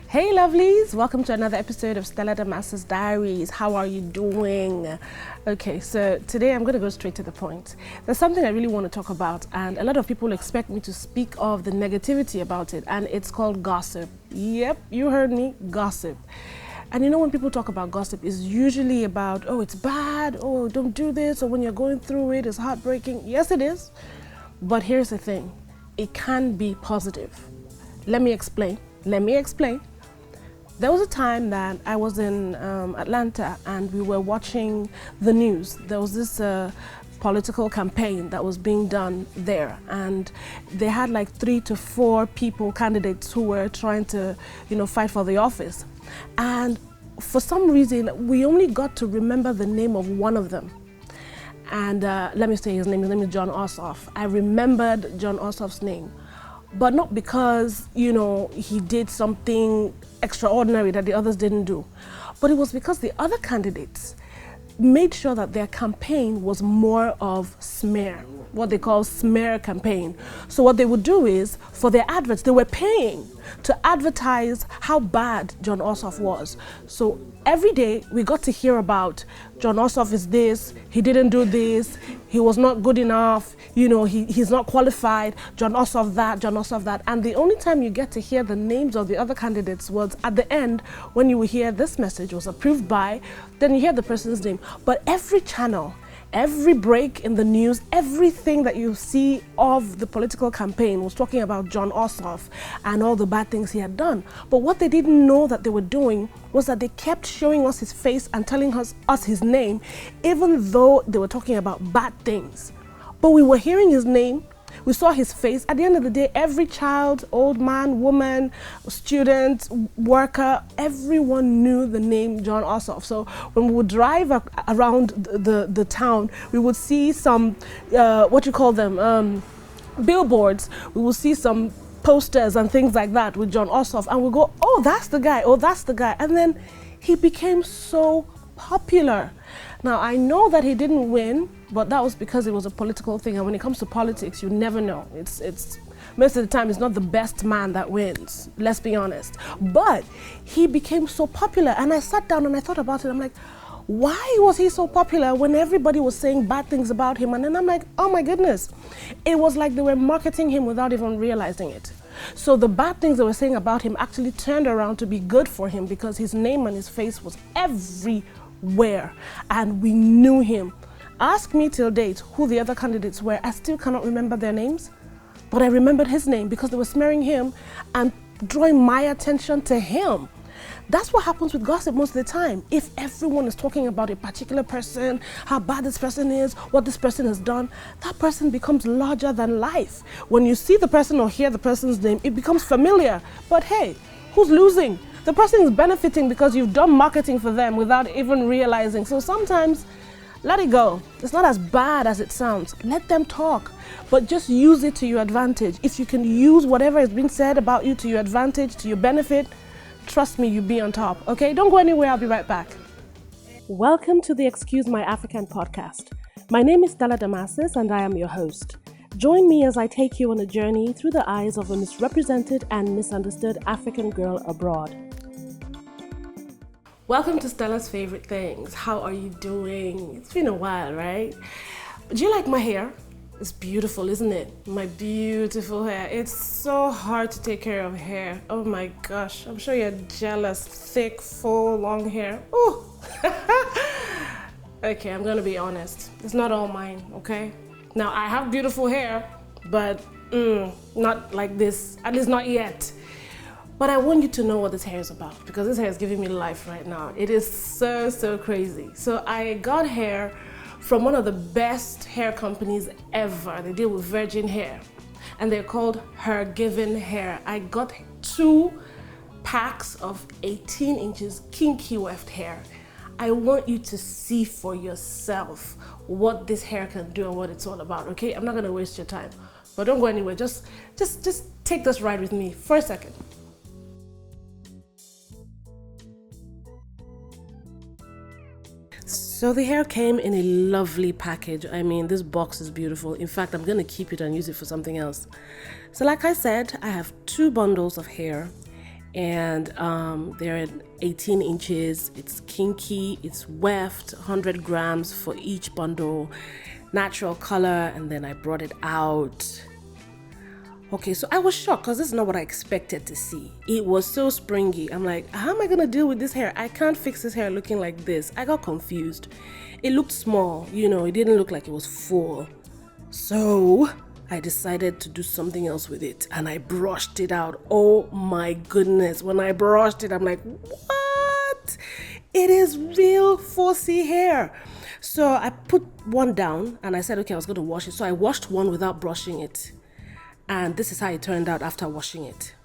Hey lovelies, welcome to another episode of Stella Damasus Diaries. How are you doing? Okay, so today I'm going to go straight to the point. There's something I really want to talk about, and a lot of people expect me to speak of the negativity about it, and it's called gossip. Yep, you heard me, gossip. And you know, when people talk about gossip, it's usually about, oh, it's bad, oh, don't do this, or when you're going through it, it's heartbreaking. Yes, it is. But here's the thing, it can be positive. Let me explain. There was a time that I was in Atlanta and we were watching the news. There was this political campaign that was being done there, and they had like 3 to 4 candidates who were trying to, fight for the office. And for some reason, we only got to remember the name of one of them. And let me say his name is John Ossoff. I remembered John Ossoff's name. But not because, he did something extraordinary that the others didn't do. But it was because the other candidates made sure that their campaign was more of smear, what they call smear campaign. So what they would do is, for their adverts, they were paying to advertise how bad John Ossoff was. So every day we got to hear about John Ossoff is this, he didn't do this, he was not good enough, he's not qualified, John Ossoff that, John Ossoff that. And the only time you get to hear the names of the other candidates was at the end, when you would hear this message was approved by, then you hear the person's name. But every channel, every break in the news, everything that you see of the political campaign was talking about John Ossoff and all the bad things he had done. But what they didn't know that they were doing was that they kept showing us his face and telling us his name, even though they were talking about bad things. But we were hearing his name, we saw his face. At the end of the day, every child, old man, woman, student, worker, everyone knew the name John Ossoff. So when we would drive around the town, we would see some, billboards. We would see some posters and things like that with John Ossoff, and we go, oh, that's the guy, oh, that's the guy. And then he became so popular. Now, I know that he didn't win, but that was because it was a political thing. And when it comes to politics, you never know. It's most of the time, it's not the best man that wins. Let's be honest. But he became so popular. And I sat down and I thought about it. I'm like, why was he so popular when everybody was saying bad things about him? And then I'm like, oh my goodness. It was like they were marketing him without even realizing it. So the bad things they were saying about him actually turned around to be good for him, because his name and his face was everywhere and we knew him. Ask me till date who the other candidates were. I still cannot remember their names, but I remembered his name because they were smearing him and drawing my attention to him. That's what happens with gossip most of the time. If everyone is talking about a particular person, how bad this person is, what this person has done, that person becomes larger than life. When you see the person or hear the person's name, it becomes familiar. But hey, who's losing? The person is benefiting because you've done marketing for them without even realizing. So sometimes, let it go. It's not as bad as it sounds. Let them talk, but just use it to your advantage. If you can use whatever has been said about you to your advantage, to your benefit, trust me, you'll be on top. Okay, don't go anywhere. I'll be right back. Welcome to the Excuse My African podcast. My name is Stella Damasus and I am your host. Join me as I take you on a journey through the eyes of a misrepresented and misunderstood African girl abroad. Welcome to Stella's Favorite Things. How are you doing? It's been a while, right? Do you like my hair? It's beautiful, isn't it? My beautiful hair. It's so hard to take care of hair. Oh my gosh, I'm sure you're jealous. Thick, full, long hair. Ooh. Okay, I'm gonna be honest. It's not all mine, okay? Now, I have beautiful hair, but not like this, at least not yet. But I want you to know what this hair is about, because this hair is giving me life right now. It is so crazy. So I got hair from one of the best hair companies ever. They deal with virgin hair, and they're called HerGiven Hair. I got 2 packs of 18 inches kinky weft hair. I want you to see for yourself what this hair can do and what it's all about, okay? I'm not gonna waste your time, but don't go anywhere. Just take this ride with me for a second. So the hair came in a lovely package. I mean, this box is beautiful. In fact, I'm gonna keep it and use it for something else. So like I said, I have 2 bundles of hair. and they're 18 inches. It's kinky, it's weft, 100 grams for each bundle, natural color, and then I brought it out. Okay, so I was shocked because this is not what I expected to see. It was so springy. I'm like, how am I gonna deal with this hair? I can't fix this hair looking like this. I got confused. It looked small, you know, it didn't look like it was full. So I decided to do something else with it, and I brushed it out. Oh my goodness, when I brushed it, I'm like, what? It is real 4C hair. So I put one down and I said, okay, I was gonna wash it. So I washed one without brushing it. And this is how it turned out after washing it.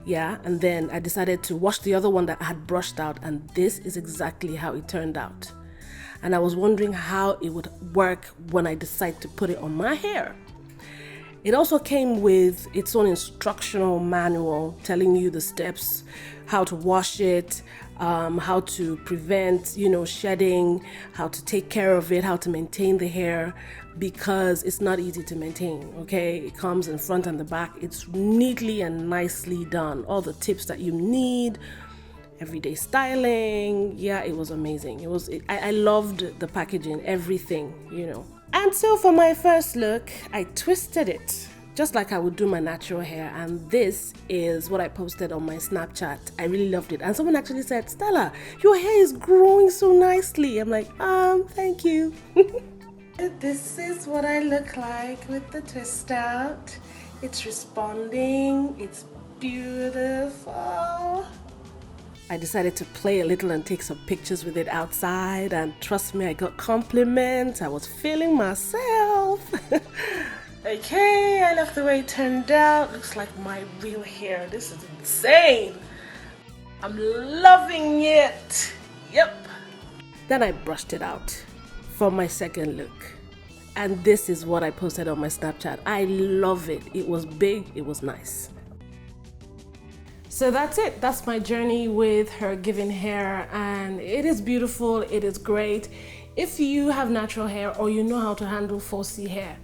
Yeah, and then I decided to wash the other one that I had brushed out, and this is exactly how it turned out. And I was wondering how it would work when I decide to put it on my hair. It also came with its own instructional manual telling you the steps, how to wash it, how to prevent, you know, shedding, how to take care of it, how to maintain the hair, because it's not easy to maintain, okay? It comes in front and the back. It's neatly and nicely done. All the tips that you need, everyday styling. Yeah, it was amazing. I loved the packaging, everything, you know. And so for my first look, I twisted it just like I would do my natural hair, and this is what I posted on my Snapchat. I really loved it, and someone actually said, Stella, your hair is growing so nicely. I'm like, thank you. This is what I look like with the twist out. It's responding, it's beautiful. I decided to play a little and take some pictures with it outside, and trust me, I got compliments. I was feeling myself. Okay, I love the way it turned out. Looks like my real hair. This is insane. I'm loving it. Yep. Then I brushed it out for my second look. And this is what I posted on my Snapchat. I love it. It was big, it was nice. So that's it. That's my journey with HerGiven Hair, and it is beautiful, it is great. If you have natural hair or you know how to handle 4C hair,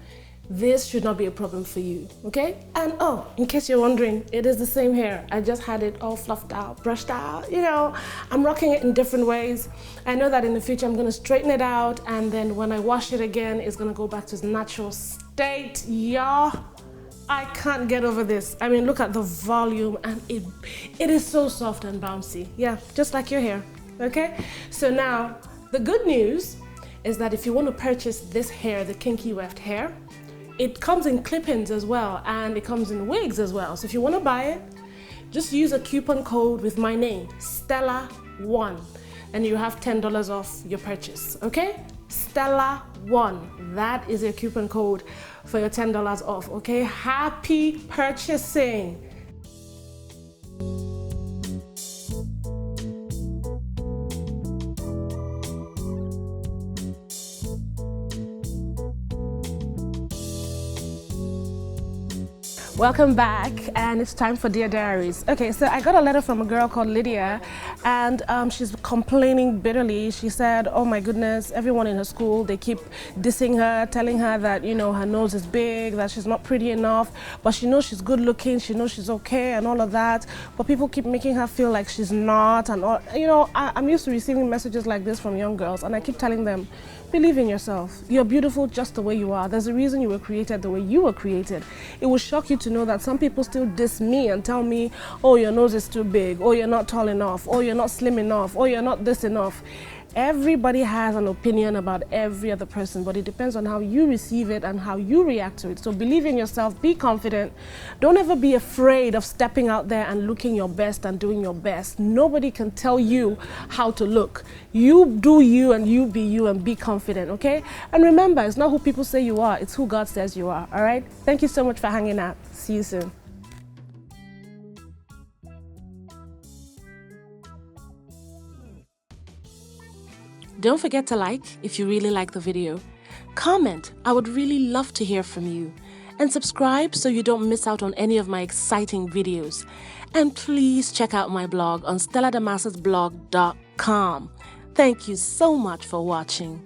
this should not be a problem for you, okay? And oh, in case you're wondering, it is the same hair. I just had it all fluffed out, brushed out, you know. I'm rocking it in different ways. I know that in the future I'm gonna straighten it out, and then when I wash it again, it's gonna go back to its natural state. Y'all, I can't get over this. I mean, look at the volume, and it is so soft and bouncy. Yeah, just like your hair, okay? So now, the good news is that if you want to purchase this hair, the kinky weft hair, it comes in clip-ins as well, and it comes in wigs as well. So if you want to buy it, just use a coupon code with my name, Stella1, and you have $10 off your purchase, okay? Stella1, that is your coupon code for your $10 off, okay? Happy purchasing. Welcome back, and it's time for Dear Diaries. Okay, so I got a letter from a girl called Lydia, and she's complaining bitterly. She said, oh my goodness, everyone in her school, they keep dissing her, telling her that, you know, her nose is big, that she's not pretty enough, but she knows she's good looking, she knows she's okay and all of that, but people keep making her feel like she's not, and all, you know, I'm used to receiving messages like this from young girls, and I keep telling them, believe in yourself. You're beautiful just the way you are. There's a reason you were created the way you were created. It will shock you to know that some people still diss me and tell me, oh, your nose is too big, or you're not tall enough, or you're not slim enough, or you're not this enough. Everybody has an opinion about every other person, but it depends on how you receive it and how you react to it. So believe in yourself, be confident. Don't ever be afraid of stepping out there and looking your best and doing your best. Nobody can tell you how to look. You do you, and you be you, and be confident, okay? And remember, it's not who people say you are, it's who God says you are, all right? Thank you so much for hanging out. See you soon. Don't forget to like if you really like the video. Comment, I would really love to hear from you. And subscribe so you don't miss out on any of my exciting videos. And please check out my blog on StellaDamasusBlog.com. Thank you so much for watching.